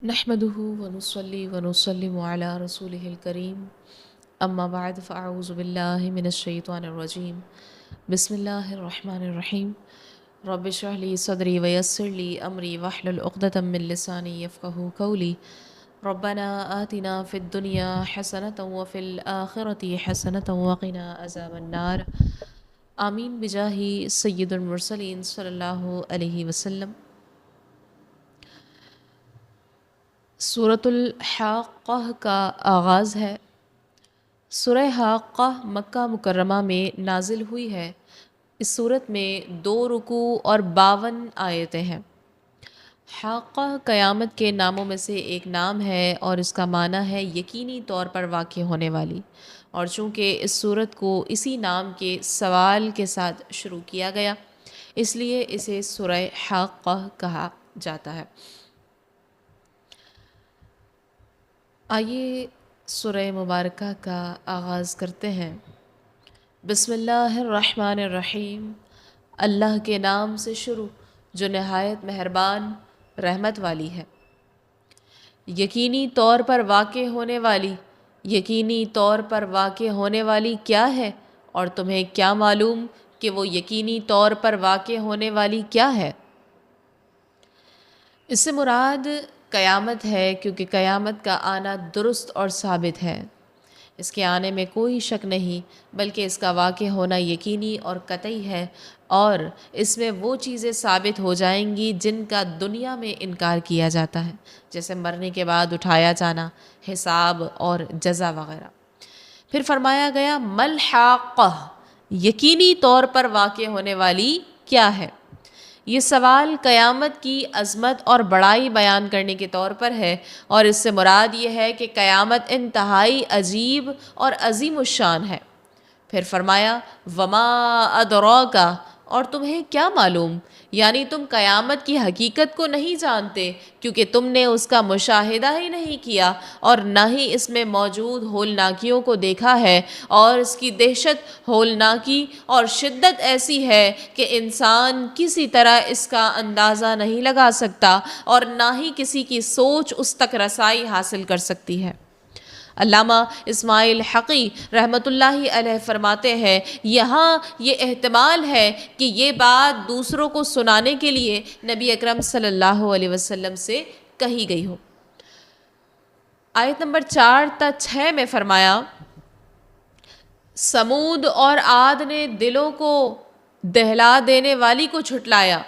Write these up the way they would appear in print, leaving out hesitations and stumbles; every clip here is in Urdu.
نحمده ونصلي ونسلم على رسوله الكريم اما بعد فاعوذ بالله من الشیطان الرجیم بسم اللہ الرحمن الرحیم رب اشرح لي صدری ویسر لي امری واحلل عقدۃ من لسانی یفقهوا قولی ربنا آتنا فی الدنیا حسنة وفی الآخرة حسنة وقنا عذاب النار آمین بجاہ سید المرسلین صلی اللہ علیہ وسلم۔ سورۃ الحاقہ کا آغاز ہے۔ سورہ حاقہ مکہ مکرمہ میں نازل ہوئی ہے۔ اس سورت میں 2 رکوع اور 52 آیتیں ہیں۔ حاقہ قیامت کے ناموں میں سے ایک نام ہے اور اس کا معنی ہے یقینی طور پر واقع ہونے والی، اور چونکہ اس سورت کو اسی نام کے سوال کے ساتھ شروع کیا گیا اس لیے اسے سورہ حاقہ کہا جاتا ہے۔ آئیے سورہ مبارکہ کا آغاز کرتے ہیں۔ بسم اللہ الرحمن الرحیم، اللہ کے نام سے شروع جو نہایت مہربان رحمت والی ہے۔ یقینی طور پر واقع ہونے والی، یقینی طور پر واقع ہونے والی کیا ہے، اور تمہیں کیا معلوم کہ وہ یقینی طور پر واقع ہونے والی کیا ہے؟ اس سے مراد قیامت ہے، کیونکہ قیامت کا آنا درست اور ثابت ہے۔ اس کے آنے میں کوئی شک نہیں، بلکہ اس کا واقع ہونا یقینی اور قطعی ہے، اور اس میں وہ چیزیں ثابت ہو جائیں گی جن کا دنیا میں انکار کیا جاتا ہے، جیسے مرنے کے بعد اٹھایا جانا، حساب اور جزا وغیرہ۔ پھر فرمایا گیا مل حاقہ، یقینی طور پر واقع ہونے والی کیا ہے؟ یہ سوال قیامت کی عظمت اور بڑائی بیان کرنے کے طور پر ہے، اور اس سے مراد یہ ہے کہ قیامت انتہائی عجیب اور عظیم الشان ہے۔ پھر فرمایا وما ادراک، اور تمہیں کیا معلوم، یعنی تم قیامت کی حقیقت کو نہیں جانتے کیونکہ تم نے اس کا مشاہدہ ہی نہیں کیا اور نہ ہی اس میں موجود ہولناکیوں کو دیکھا ہے، اور اس کی دہشت، ہولناکی اور شدت ایسی ہے کہ انسان کسی طرح اس کا اندازہ نہیں لگا سکتا اور نہ ہی کسی کی سوچ اس تک رسائی حاصل کر سکتی ہے۔ علامہ اسماعیل حقی رحمۃ اللہ علیہ فرماتے ہیں یہاں یہ احتمال ہے کہ یہ بات دوسروں کو سنانے کے لیے نبی اکرم صلی اللہ علیہ وسلم سے کہی گئی ہو۔ آیت نمبر 4 تا 6 میں فرمایا سمود اور عاد نے دلوں کو دہلا دینے والی کو جھٹلایا،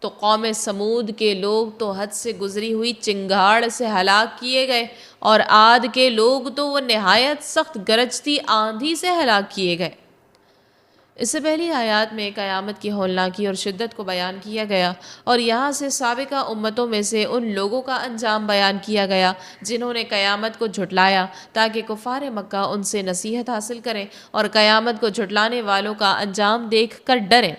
تو قوم سمود کے لوگ تو حد سے گزری ہوئی چنگھاڑ سے ہلاک کیے گئے، اور عاد کے لوگ تو وہ نہایت سخت گرجتی آندھی سے ہلاک کیے گئے۔ اس سے پہلی آیات میں قیامت کی ہولناکی اور شدت کو بیان کیا گیا، اور یہاں سے سابقہ امتوں میں سے ان لوگوں کا انجام بیان کیا گیا جنہوں نے قیامت کو جھٹلایا، تاکہ کفار مکہ ان سے نصیحت حاصل کریں اور قیامت کو جھٹلانے والوں کا انجام دیکھ کر ڈریں۔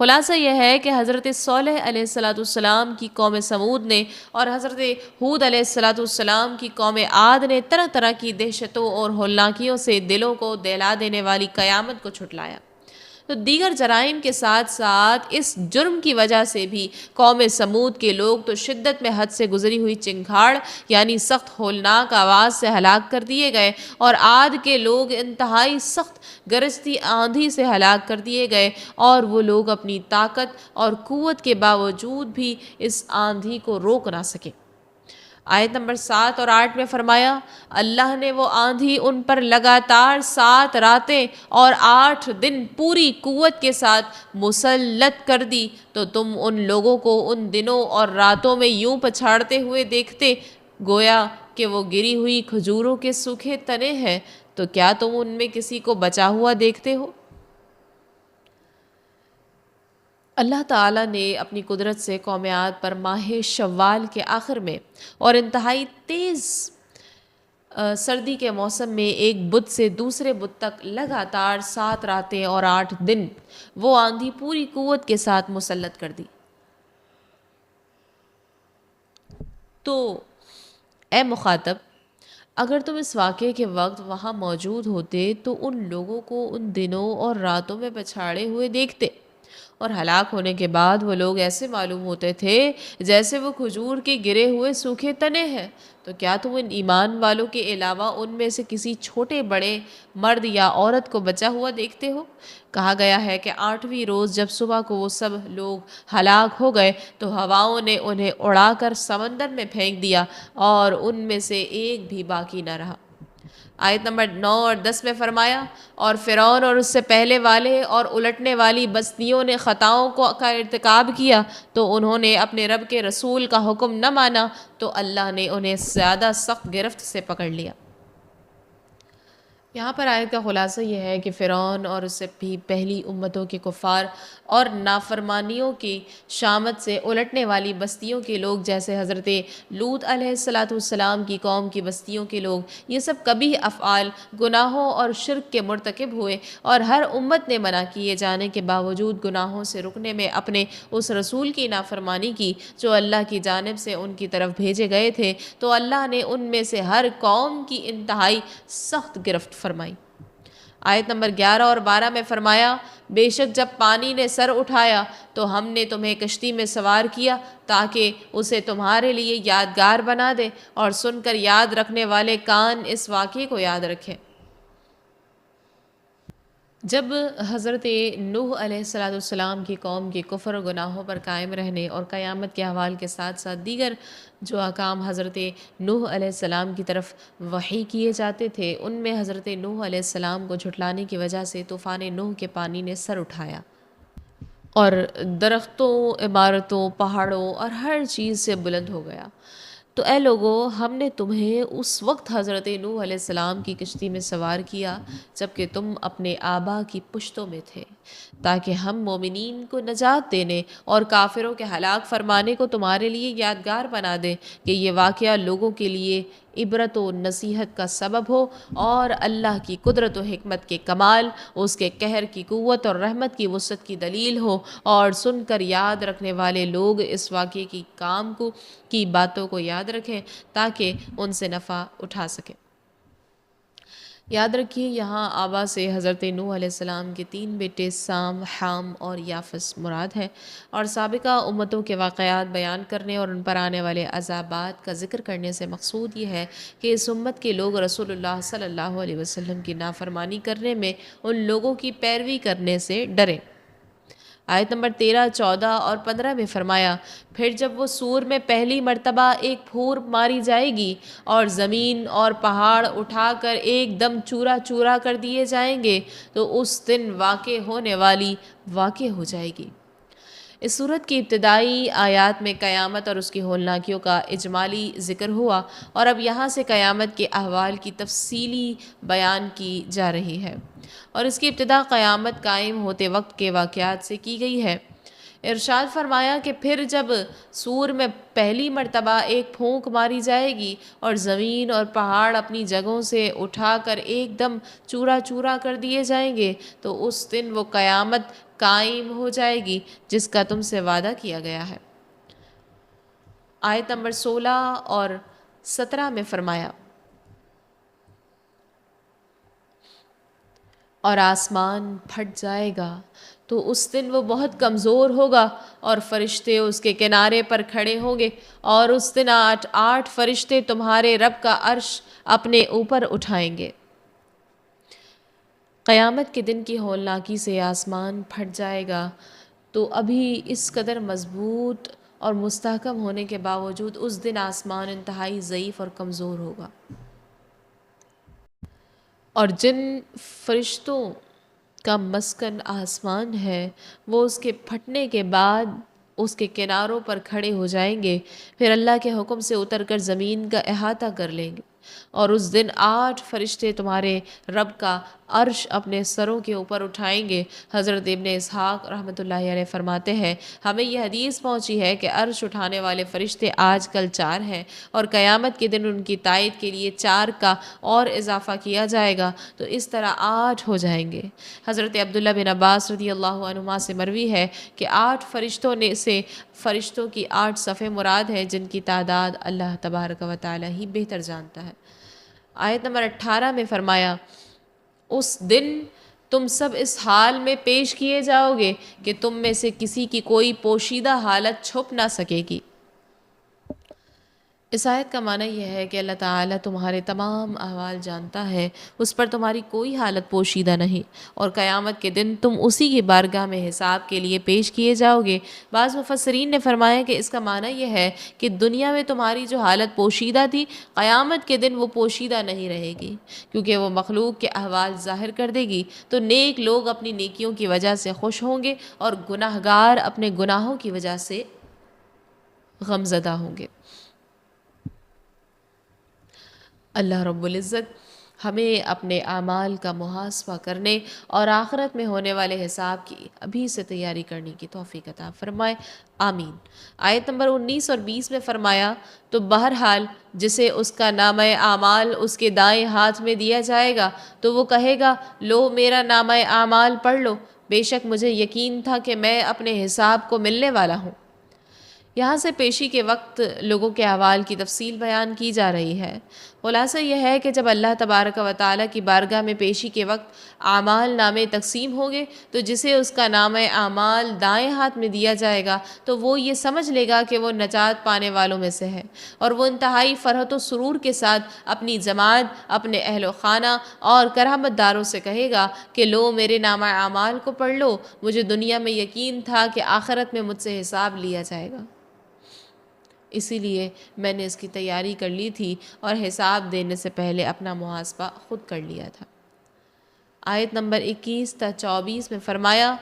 خلاصہ یہ ہے کہ حضرت صالح علیہ السلام کی قوم سمود نے اور حضرت ہود علیہ السلام کی قوم عاد نے طرح طرح کی دہشتوں اور ہولناکیوں سے دلوں کو دہلا دینے والی قیامت کو جھٹلایا۔ تو دیگر جرائم کے ساتھ ساتھ اس جرم کی وجہ سے بھی قوم سمود کے لوگ تو شدت میں حد سے گزری ہوئی چنگھاڑ یعنی سخت ہولناک آواز سے ہلاک کر دیے گئے، اور عاد کے لوگ انتہائی سخت گرجتی آندھی سے ہلاک کر دیے گئے، اور وہ لوگ اپنی طاقت اور قوت کے باوجود بھی اس آندھی کو روک نہ سکے۔ آیت نمبر 7 اور 8 میں فرمایا اللہ نے وہ آندھی ان پر لگاتار 7 راتیں اور 8 دن پوری قوت کے ساتھ مسلط کر دی، تو تم ان لوگوں کو ان دنوں اور راتوں میں یوں پچھاڑتے ہوئے دیکھتے گویا کہ وہ گری ہوئی کھجوروں کے سوکھے تنے ہیں، تو کیا تم ان میں کسی کو بچا ہوا دیکھتے ہو؟ اللہ تعالیٰ نے اپنی قدرت سے قوم عاد پر ماہ شوال کے آخر میں اور انتہائی تیز سردی کے موسم میں ایک بدھ سے دوسرے بدھ تک لگاتار 7 راتیں اور 8 دن وہ آندھی پوری قوت کے ساتھ مسلط کر دی۔ تو اے مخاطب، اگر تم اس واقعے کے وقت وہاں موجود ہوتے تو ان لوگوں کو ان دنوں اور راتوں میں پچھاڑے ہوئے دیکھتے اور ہلاک ہونے کے بعد وہ لوگ ایسے معلوم ہوتے تھے جیسے وہ کھجور کے گرے ہوئے سوکھے تنے ہیں۔ تو کیا تم ان ایمان والوں کے علاوہ ان میں سے کسی چھوٹے بڑے مرد یا عورت کو بچا ہوا دیکھتے ہو؟ کہا گیا ہے کہ 8ویں روز جب صبح کو وہ سب لوگ ہلاک ہو گئے تو ہواؤں نے انہیں اڑا کر سمندر میں پھینک دیا اور ان میں سے ایک بھی باقی نہ رہا۔ آیت نمبر 9 اور 10 میں فرمایا، اور فرعون اور اس سے پہلے والے اور الٹنے والی بستیوں نے خطاؤں کا ارتکاب کیا تو انہوں نے اپنے رب کے رسول کا حکم نہ مانا تو اللہ نے انہیں زیادہ سخت گرفت سے پکڑ لیا۔ یہاں پر آیت کا خلاصہ یہ ہے کہ فرعون اور اس سے بھی پہلی امتوں کے کفار اور نافرمانیوں کی شامت سے الٹنے والی بستیوں کے لوگ جیسے حضرت لوط علیہ السلام کی قوم کی بستیوں کے لوگ، یہ سب قبیح افعال، گناہوں اور شرک کے مرتکب ہوئے، اور ہر امت نے منع کیے جانے کے باوجود گناہوں سے رکنے میں اپنے اس رسول کی نافرمانی کی جو اللہ کی جانب سے ان کی طرف بھیجے گئے تھے، تو اللہ نے ان میں سے ہر قوم کی انتہائی سخت گرفت فرمائی۔ آیت نمبر 11 اور 12 میں فرمایا، بے شک جب پانی نے سر اٹھایا تو ہم نے تمہیں کشتی میں سوار کیا تاکہ اسے تمہارے لیے یادگار بنا دے اور سن کر یاد رکھنے والے کان اس واقعے کو یاد رکھیں۔ جب حضرت نوح علیہ السلام کی قوم کے کفر و گناہوں پر قائم رہنے اور قیامت کے احوال کے ساتھ ساتھ دیگر جو احکام حضرت نوح علیہ السلام کی طرف وحی کیے جاتے تھے، ان میں حضرت نوح علیہ السلام کو جھٹلانے کی وجہ سے طوفان نوح کے پانی نے سر اٹھایا اور درختوں، عمارتوں، پہاڑوں اور ہر چیز سے بلند ہو گیا۔ تو اے لوگو، ہم نے تمہیں اس وقت حضرت نوح علیہ السلام کی کشتی میں سوار کیا جبکہ تم اپنے آبا کی پشتوں میں تھے، تاکہ ہم مومنین کو نجات دینے اور کافروں کے ہلاک فرمانے کو تمہارے لیے یادگار بنا دیں کہ یہ واقعہ لوگوں کے لیے عبرت و نصیحت کا سبب ہو اور اللہ کی قدرت و حکمت کے کمال، اس کے قہر کی قوت اور رحمت کی وسعت کی دلیل ہو، اور سن کر یاد رکھنے والے لوگ اس واقعے کی باتوں کو یاد رکھیں تاکہ ان سے نفع اٹھا سکیں۔ یاد رکھیے یہاں آبا سے حضرت نوح علیہ السلام کے 3 بیٹے سام، حام اور یافس مراد ہے، اور سابقہ امتوں کے واقعات بیان کرنے اور ان پر آنے والے عذابات کا ذکر کرنے سے مقصود یہ ہے کہ اس امت کے لوگ رسول اللہ صلی اللہ علیہ وسلم کی نافرمانی کرنے میں ان لوگوں کی پیروی کرنے سے ڈریں۔ آیت نمبر 13، 14 اور 15 میں فرمایا، پھر جب وہ سور میں پہلی مرتبہ ایک پھور ماری جائے گی اور زمین اور پہاڑ اٹھا کر ایک دم چورا چورا کر دیے جائیں گے تو اس دن واقع ہونے والی واقع ہو جائے گی۔ اس صورت کی ابتدائی آیات میں قیامت اور اس کی ہولناکیوں کا اجمالی ذکر ہوا، اور اب یہاں سے قیامت کے احوال کی تفصیلی بیان کی جا رہی ہے، اور اس کی ابتدا قیامت قائم ہوتے وقت کے واقعات سے کی گئی ہے۔ ارشاد فرمایا کہ پھر جب سور میں پہلی مرتبہ ایک پھونک ماری جائے گی اور زمین اور پہاڑ اپنی جگہوں سے اٹھا کر ایک دم چورا چورا کر دیے جائیں گے تو اس دن وہ قیامت قائم ہو جائے گی جس کا تم سے وعدہ کیا گیا ہے۔ آیت نمبر 16 اور 17 میں فرمایا، اور آسمان پھٹ جائے گا تو اس دن وہ بہت کمزور ہوگا اور فرشتے اس کے کنارے پر کھڑے ہوں گے، اور اس دن 8 فرشتے تمہارے رب کا عرش اپنے اوپر اٹھائیں گے۔ قیامت کے دن کی ہولناکی سے آسمان پھٹ جائے گا تو ابھی اس قدر مضبوط اور مستحکم ہونے کے باوجود اس دن آسمان انتہائی ضعیف اور کمزور ہوگا، اور جن فرشتوں کا مسکن آسمان ہے وہ اس کے پھٹنے کے بعد اس کے کناروں پر کھڑے ہو جائیں گے، پھر اللہ کے حکم سے اتر کر زمین کا احاطہ کر لیں گے، اور اس دن 8 فرشتے تمہارے رب کا عرش اپنے سروں کے اوپر اٹھائیں گے۔ حضرت ابن اسحاق رحمۃ اللہ علیہ فرماتے ہیں، ہمیں یہ حدیث پہنچی ہے کہ عرش اٹھانے والے فرشتے آج کل 4 ہیں، اور قیامت کے دن ان کی تائید کے لیے 4 کا اور اضافہ کیا جائے گا تو اس طرح 8 ہو جائیں گے۔ حضرت عبداللہ بن عباس رضی اللہ عنہما سے مروی ہے کہ 8 فرشتوں سے فرشتوں کی 8 صفیں مراد ہے جن کی تعداد اللہ تبارک و تعالی ہی بہتر جانتا ہے۔ آیت نمبر 18 میں فرمایا، اس دن تم سب اس حال میں پیش کیے جاؤ گے کہ تم میں سے کسی کی کوئی پوشیدہ حالت چھپ نہ سکے گی۔ اس آیت کا معنی یہ ہے کہ اللہ تعالیٰ تمہارے تمام احوال جانتا ہے، اس پر تمہاری کوئی حالت پوشیدہ نہیں، اور قیامت کے دن تم اسی کی بارگاہ میں حساب کے لیے پیش کیے جاؤ گے۔ بعض مفسرین نے فرمایا کہ اس کا معنی یہ ہے کہ دنیا میں تمہاری جو حالت پوشیدہ تھی، قیامت کے دن وہ پوشیدہ نہیں رہے گی، کیونکہ وہ مخلوق کے احوال ظاہر کر دے گی، تو نیک لوگ اپنی نیکیوں کی وجہ سے خوش ہوں گے اور گناہگار اپنے گناہوں کی وجہ سے غمزدہ ہوں گے۔ اللہ رب العزت ہمیں اپنے اعمال کا محاسبہ کرنے اور آخرت میں ہونے والے حساب کی ابھی سے تیاری کرنے کی توفیق عطا فرمائے، آمین۔ آیت نمبر 19 اور 20 میں فرمایا، تو بہرحال جسے اس کا نامہ اعمال اس کے دائیں ہاتھ میں دیا جائے گا تو وہ کہے گا، لو میرا نامہ اعمال پڑھ لو، بے شک مجھے یقین تھا کہ میں اپنے حساب کو ملنے والا ہوں۔ یہاں سے پیشی کے وقت لوگوں کے احوال کی تفصیل بیان کی جا رہی ہے۔ خلاصہ یہ ہے کہ جب اللہ تبارک و تعالیٰ کی بارگاہ میں پیشی کے وقت اعمال نامے تقسیم ہوں گے تو جسے اس کا نامہ اعمال دائیں ہاتھ میں دیا جائے گا تو وہ یہ سمجھ لے گا کہ وہ نجات پانے والوں میں سے ہے، اور وہ انتہائی فرحت و سرور کے ساتھ اپنی جماعت، اپنے اہل و خانہ اور کرامت داروں سے کہے گا کہ لو میرے نامہ اعمال کو پڑھ لو، مجھے دنیا میں یقین تھا کہ آخرت میں مجھ سے حساب لیا جائے گا، اسی لیے میں نے اس کی تیاری کر لی تھی اور حساب دینے سے پہلے اپنا محاسبہ خود کر لیا تھا۔ آیت نمبر 21 تا 24 میں فرمایا،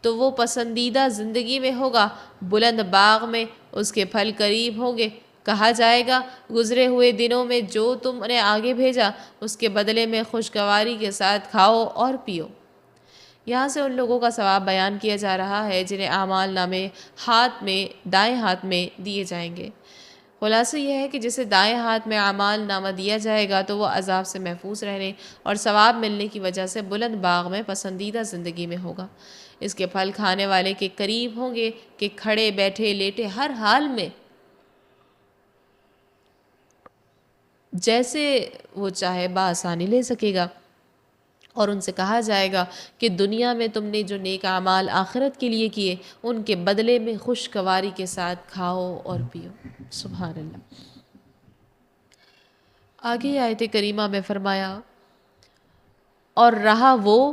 تو وہ پسندیدہ زندگی میں ہوگا، بلند باغ میں، اس کے پھل قریب ہوں گے، کہا جائے گا گزرے ہوئے دنوں میں جو تم نے آگے بھیجا اس کے بدلے میں خوشگواری کے ساتھ کھاؤ اور پیو۔ یہاں سے ان لوگوں کا ثواب بیان کیا جا رہا ہے جنہیں اعمال نامے دائیں ہاتھ میں دیے جائیں گے۔ خلاصہ یہ ہے کہ جسے دائیں ہاتھ میں اعمال نامہ دیا جائے گا تو وہ عذاب سے محفوظ رہنے اور ثواب ملنے کی وجہ سے بلند باغ میں پسندیدہ زندگی میں ہوگا۔ اس کے پھل کھانے والے کے قریب ہوں گے کہ کھڑے بیٹھے لیٹے ہر حال میں جیسے وہ چاہے بآسانی لے سکے گا، اور ان سے کہا جائے گا کہ دنیا میں تم نے جو نیک اعمال آخرت کے لیے کیے ان کے بدلے میں خوشگواری کے ساتھ کھاؤ اور پیو۔ سبحان اللہ۔ آگے آیت کریمہ میں فرمایا، اور رہا وہ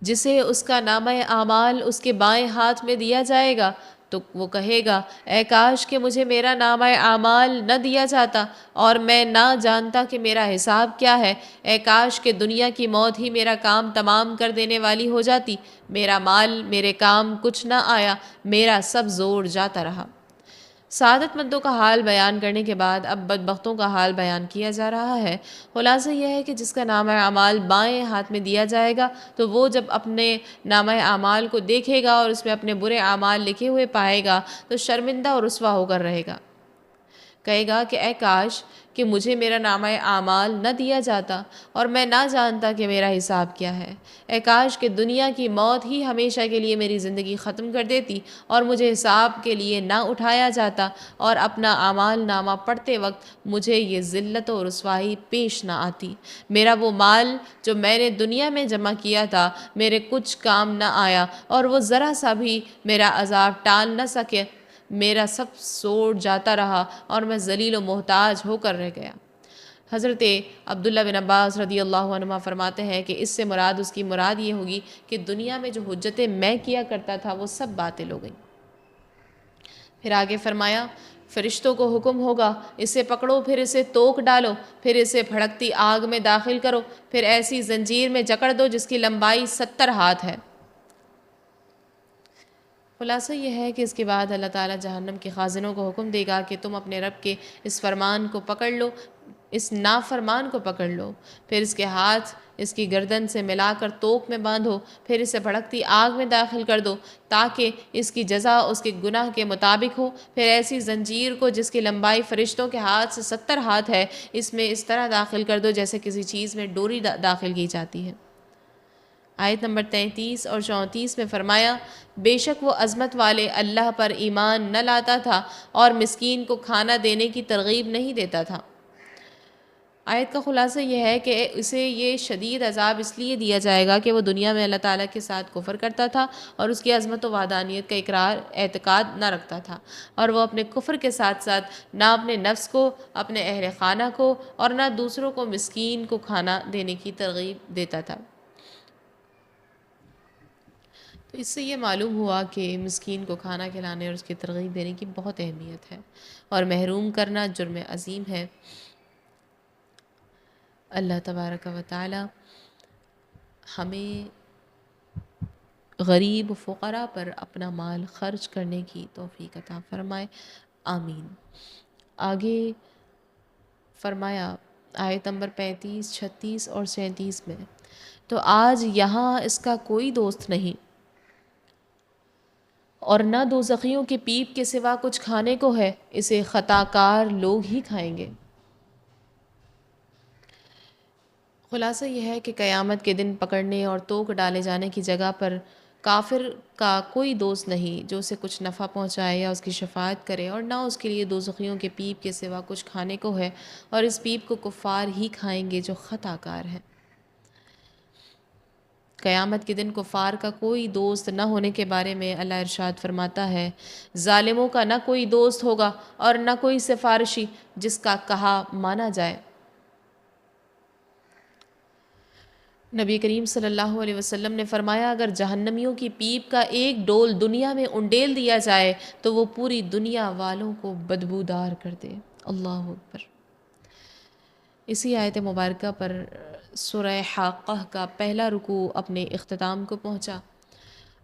جسے اس کا نامہ اعمال اس کے بائیں ہاتھ میں دیا جائے گا تو وہ کہے گا، اے کاش کہ مجھے میرا نامہ اعمال نہ دیا جاتا اور میں نہ جانتا کہ میرا حساب کیا ہے، اے کاش کہ دنیا کی موت ہی میرا کام تمام کر دینے والی ہو جاتی، میرا مال میرے کام کچھ نہ آیا، میرا سب زور جاتا رہا۔ سعادت مندوں کا حال بیان کرنے کے بعد اب بدبختوں کا حال بیان کیا جا رہا ہے۔ خلاصہ یہ ہے کہ جس کا نامہ اعمال بائیں ہاتھ میں دیا جائے گا تو وہ جب اپنے نامہ اعمال کو دیکھے گا اور اس میں اپنے برے اعمال لکھے ہوئے پائے گا تو شرمندہ اور رسوا ہو کر رہے گا، کہے گا کہ اے کاش کہ مجھے میرا نامہ اعمال نہ دیا جاتا اور میں نہ جانتا کہ میرا حساب کیا ہے، اے کاش کہ دنیا کی موت ہی ہمیشہ کے لیے میری زندگی ختم کر دیتی اور مجھے حساب کے لیے نہ اٹھایا جاتا اور اپنا اعمال نامہ پڑھتے وقت مجھے یہ ذلت و رسوائی پیش نہ آتی، میرا وہ مال جو میں نے دنیا میں جمع کیا تھا میرے کچھ کام نہ آیا اور وہ ذرا سا بھی میرا عذاب ٹال نہ سکے، میرا سب سوڑ جاتا رہا اور میں ذلیل و محتاج ہو کر رہ گیا۔ حضرت عبداللہ بن عباس رضی اللہ عنہما فرماتے ہیں کہ اس سے مراد اس کی مراد یہ ہوگی کہ دنیا میں جو حجتیں میں کیا کرتا تھا وہ سب باطل ہو گئیں۔ پھر آگے فرمایا، فرشتوں کو حکم ہوگا، اسے پکڑو، پھر اسے توک ڈالو، پھر اسے بھڑکتی آگ میں داخل کرو، پھر ایسی زنجیر میں جکڑ دو جس کی لمبائی 70 ہاتھ ہے۔ خلاصہ یہ ہے کہ اس کے بعد اللہ تعالیٰ جہنم کے خازنوں کو حکم دے گا کہ تم اپنے رب کے اس فرمان کو پکڑ لو، اس نافرمان کو پکڑ لو، پھر اس کے ہاتھ اس کی گردن سے ملا کر توک میں باندھو، پھر اسے بھڑکتی آگ میں داخل کر دو تاکہ اس کی جزا اس کے گناہ کے مطابق ہو، پھر ایسی زنجیر کو جس کی لمبائی فرشتوں کے ہاتھ سے 70 ہاتھ ہے اس میں اس طرح داخل کر دو جیسے کسی چیز میں ڈوری داخل کی جاتی ہے۔ آیت نمبر 33 اور 34 میں فرمایا، بے شک وہ عظمت والے اللہ پر ایمان نہ لاتا تھا اور مسکین کو کھانا دینے کی ترغیب نہیں دیتا تھا۔ آیت کا خلاصہ یہ ہے کہ اسے یہ شدید عذاب اس لیے دیا جائے گا کہ وہ دنیا میں اللہ تعالیٰ کے ساتھ کفر کرتا تھا اور اس کی عظمت و وحدانیت کا اعتقاد نہ رکھتا تھا، اور وہ اپنے کفر کے ساتھ ساتھ نہ اپنے نفس کو، اپنے اہل خانہ کو اور نہ دوسروں کو مسکین کو کھانا دینے کی ترغیب دیتا تھا۔ تو اس سے یہ معلوم ہوا کہ مسکین کو کھانا کھلانے اور اس کی ترغیب دینے کی بہت اہمیت ہے، اور محروم کرنا جرم عظیم ہے۔ اللہ تبارک و تعالی ہمیں غریب فقراء پر اپنا مال خرچ کرنے کی توفیق عطا فرمائے، آمین۔ آگے فرمایا آیت نمبر 35، 36 اور 37 میں، تو آج یہاں اس کا کوئی دوست نہیں اور نہ دوزخیوں کے پیپ کے سوا کچھ کھانے کو ہے، اسے خطا کار لوگ ہی کھائیں گے۔ خلاصہ یہ ہے کہ قیامت کے دن پکڑنے اور توک ڈالے جانے کی جگہ پر کافر کا کوئی دوست نہیں جو اسے کچھ نفع پہنچائے یا اس کی شفاعت کرے، اور نہ اس کے لیے دوزخیوں کے پیپ کے سوا کچھ کھانے کو ہے، اور اس پیپ کو کفار ہی کھائیں گے جو خطا کار ہیں۔ قیامت کے دن کفار کا کوئی دوست نہ ہونے کے بارے میں اللہ ارشاد فرماتا ہے، ظالموں کا نہ کوئی دوست ہوگا اور نہ کوئی سفارشی جس کا کہا مانا جائے۔ نبی کریم صلی اللہ علیہ وسلم نے فرمایا، اگر جہنمیوں کی پیپ کا ایک ڈول دنیا میں انڈیل دیا جائے تو وہ پوری دنیا والوں کو بدبودار کر دے۔ اللہ اکبر۔ اسی آیت مبارکہ پر سورہ حاقہ کا پہلا رکوع اپنے اختتام کو پہنچا۔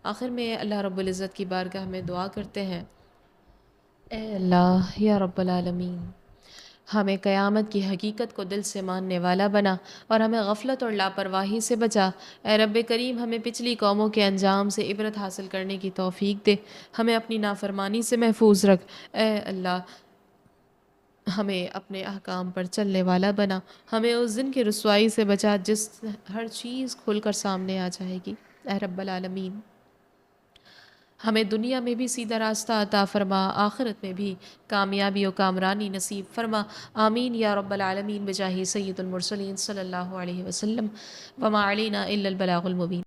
آخر میں اللہ رب العزت کی بارگاہ میں دعا کرتے ہیں، اے اللہ یا رب العالمین، ہمیں قیامت کی حقیقت کو دل سے ماننے والا بنا اور ہمیں غفلت اور لاپرواہی سے بچا۔ اے رب کریم، ہمیں پچھلی قوموں کے انجام سے عبرت حاصل کرنے کی توفیق دے، ہمیں اپنی نافرمانی سے محفوظ رکھ۔ اے اللہ، ہمیں اپنے احکام پر چلنے والا بنا، ہمیں اس دن کی رسوائی سے بچا جس ہر چیز کھل کر سامنے آ جائے گی۔ اے رب العالمین، ہمیں دنیا میں بھی سیدھا راستہ عطا فرما، آخرت میں بھی کامیابی و کامرانی نصیب فرما، آمین یا رب العالمین، بجاہ سید المرسلین صلی اللہ علیہ وسلم، وما علینا الا البلاغ المبین۔